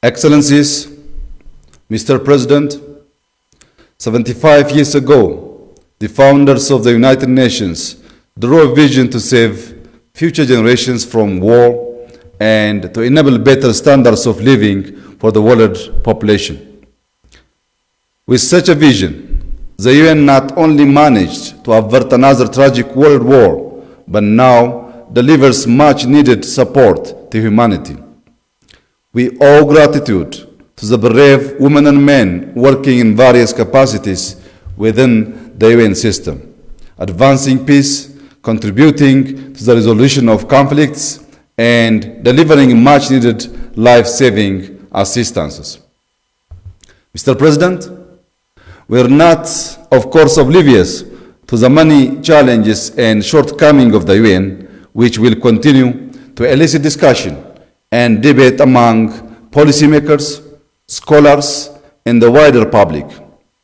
Excellencies, Mr. President, 75 years ago, the founders of the United Nations drew a vision to save future generations from war and to enable better standards of living for the world population. With such a vision, the UN not only managed to avert another tragic world war, but now delivers much needed support to humanity. We owe gratitude to the brave women and men working in various capacities within the UN system, advancing peace, contributing to the resolution of conflicts, and delivering much needed life-saving assistances. Mr. President, we are not, of course, oblivious to the many challenges and shortcomings of the UN, which will continue to elicit discussion and debate among policymakers, scholars, and the wider public.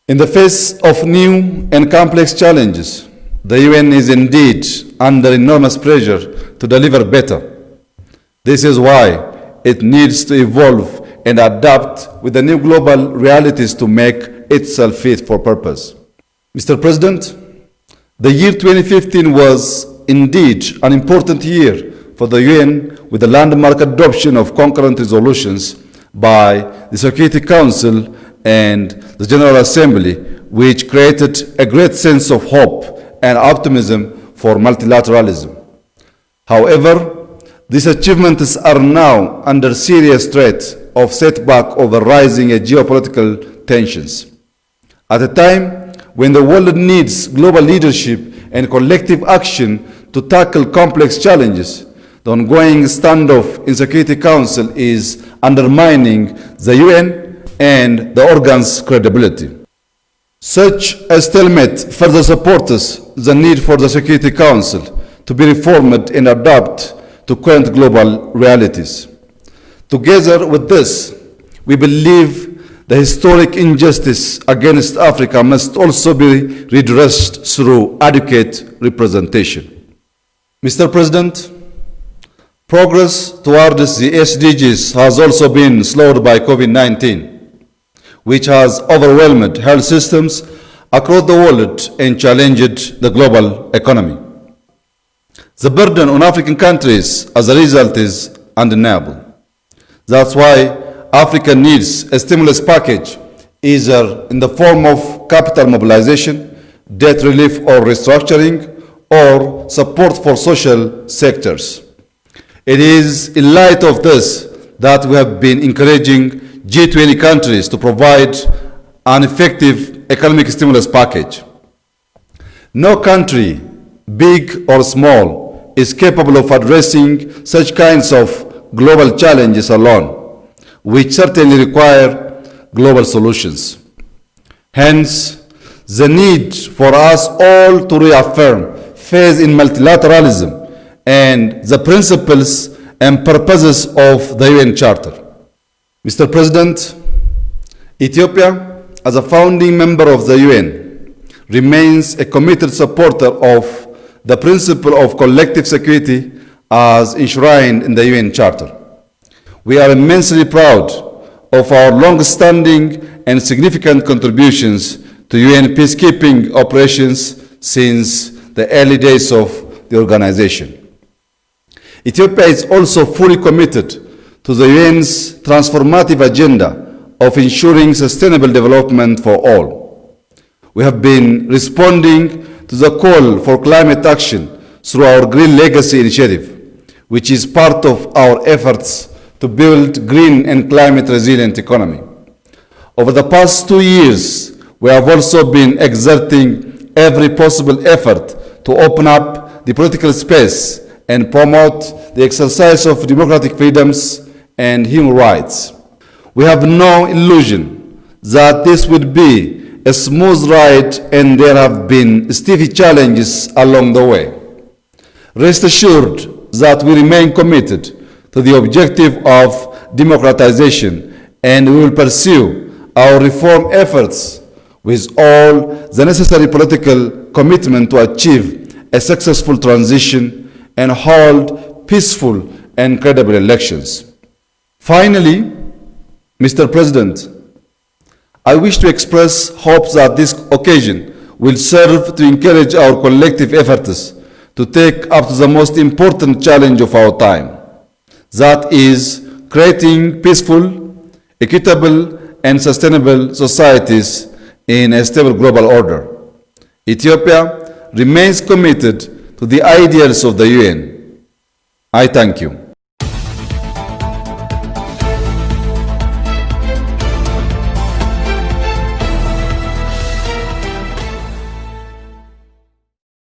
In the face of new and complex challenges, the UN is indeed under enormous pressure to deliver better. This is why it needs to evolve and adapt with the new global realities to make itself fit for purpose. Mr. President, the year 2015 was indeed an important year for the UN with the landmark adoption of concurrent resolutions by the Security Council and the General Assembly, which created a great sense of hope and optimism for multilateralism. However, these achievements are now under serious threat of setback over rising geopolitical tensions. At a time when the world needs global leadership and collective action to tackle complex challenges, the ongoing standoff in Security Council is undermining the UN and the organ's credibility. Such a stalemate further supports the need for the Security Council to be reformed and adapt to current global realities. Together with this, we believe the historic injustice against Africa must also be redressed through adequate representation. Mr. President, progress towards the SDGs has also been slowed by COVID-19, which has overwhelmed health systems across the world and challenged the global economy. The burden on African countries as a result is undeniable. That's why Africa needs a stimulus package, either in the form of capital mobilization, debt relief or restructuring, or support for social sectors. It is in light of this that we have been encouraging G20 countries to provide an effective economic stimulus package. No country, big or small, is capable of addressing such kinds of global challenges alone, which certainly require global solutions. Hence, the need for us all to reaffirm faith in multilateralism and the principles and purposes of the UN Charter. Mr. President, Ethiopia, as a founding member of the UN, remains a committed supporter of the principle of collective security as enshrined in the UN Charter. We are immensely proud of our long-standing and significant contributions to UN peacekeeping operations since the early days of the organization. Ethiopia is also fully committed to the UN's transformative agenda of ensuring sustainable development for all. We have been responding to the call for climate action through our Green Legacy initiative, which is part of our efforts to build green and climate resilient economy. Over the past 2 years, we have also been exerting every possible effort to open up the political space and promote the exercise of democratic freedoms and human rights. We have no illusion that this would be a smooth ride, and there have been stiff challenges along the way. Rest assured that we remain committed to the objective of democratization, and we will pursue our reform efforts with all the necessary political commitment to achieve a successful transition and hold peaceful and credible elections. Finally, Mr. President, I wish to express hopes that this occasion will serve to encourage our collective efforts to take up to the most important challenge of our time, that is creating peaceful, equitable, and sustainable societies in a stable global order. Ethiopia remains committed to the ideals of the UN. I thank you.